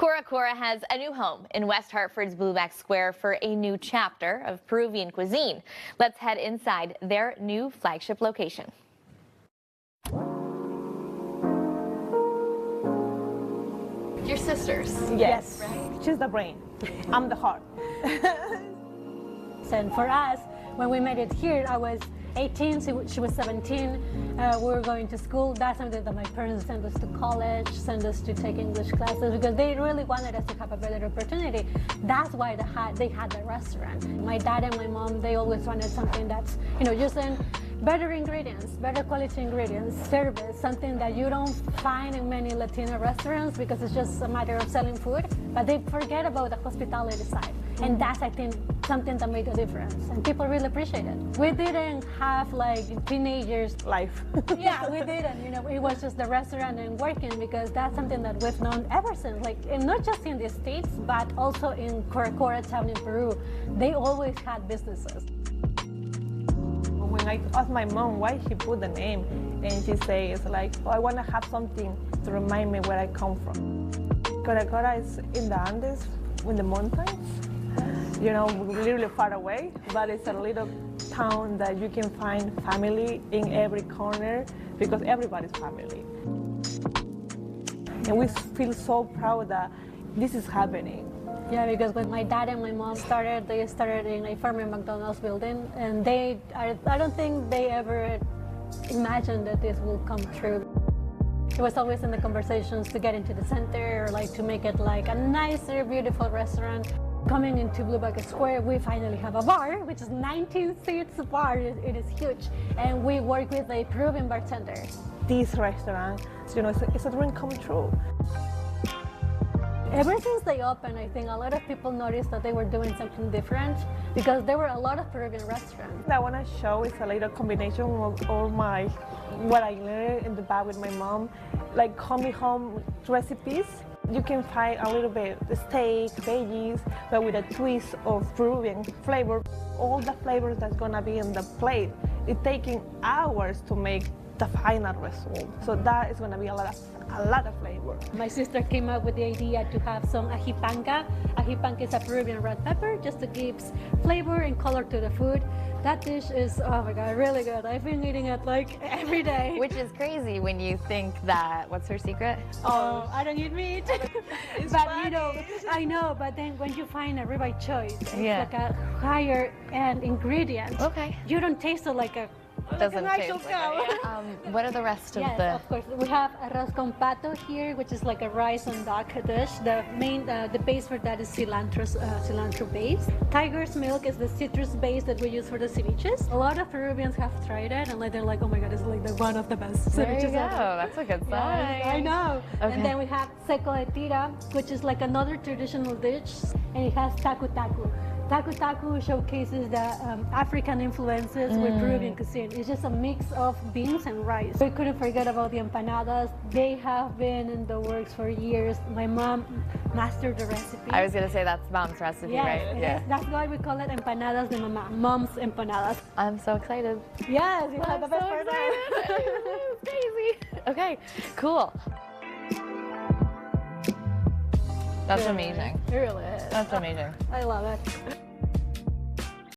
Coracora has a new home in West Hartford's Blueback Square for a new chapter of Peruvian cuisine. Let's head inside their new flagship location. Your sisters? Yes. Right? She's the brain. I'm the heart. And for us, when we made it here, I was 18, she was 17. We were going to school. That's something that my parents sent us to college, sent us to take English classes, because they really wanted us to have a better opportunity. That's why they had the restaurant. My dad and my mom, they always wanted something that's, using better ingredients, better quality ingredients, service, something that you don't find in many Latino restaurants because it's just a matter of selling food, but they forget about the hospitality side. And that's, I think, something that made a difference, and people really appreciate it. We didn't have like teenagers Life. Yeah, we didn't. It was just the restaurant and working, because that's something that we've known ever since. And not just in the States, but also in Coracora town in Peru. They always had businesses. When I asked my mom why she put the name, and she says like, I want to have something to remind me where I come from. Coracora is in the Andes, in the mountains. Literally far away, but it's a little town that you can find family in every corner, because everybody's family. And we feel so proud that this is happening. Yeah, because when my dad and my mom started, they started in a former McDonald's building, and I don't think they ever imagined that this will come true. It was always in the conversations to get into the center, or to make it like a nicer, beautiful restaurant. Coming into Blueback Square, we finally have a bar, which is 19 seats bar. It is huge. And we work with a Peruvian bartender. This restaurant, it's a dream come true. Ever since they opened, I think a lot of people noticed that they were doing something different, because there were a lot of Peruvian restaurants. What I want to show is a little combination of all what I learned in the back with my mom, like coming home recipes. You can find a little bit of steak, veggies, but with a twist of Peruvian flavor. All the flavors that's gonna be in the plate, it's taking hours to make the final result. So that is gonna be a lot of flavor. My sister came up with the idea to have some ají panca. Ají panca is a Peruvian red pepper, just to give flavor and color to the food. That dish is, oh my God, really good. I've been eating it every day. Which is crazy when you think that, what's her secret? Oh, I don't eat meat. But I know, but then when you find a ribeye choice, it's like a higher end ingredient. Okay. You don't taste it like a Doesn't taste like cow. What are the rest of Yes, the... of course. We have arroz con pato here, which is like a rice and duck dish. The base for that is cilantro base. Tiger's milk is the citrus base that we use for the ceviches. A lot of Peruvians have tried it, and they're like, oh my God, it's like one of the best There ceviches you go. ever. That's a good sign. Yes, I know. Okay. And then we have seco de tira, which is like another traditional dish, and it has taku taku. Taku taku showcases the African influences with Peruvian cuisine. It's just a mix of beans and rice. We couldn't forget about the empanadas. They have been in the works for years. My mom mastered the recipe. I was going to say that's mom's recipe, Yes, right? yes. That's why we call it empanadas de mama. Mom's empanadas. I'm so excited. Yes, you have the best so part. excited. It's crazy. Okay, cool. That's amazing. It really is. That's amazing. I love it.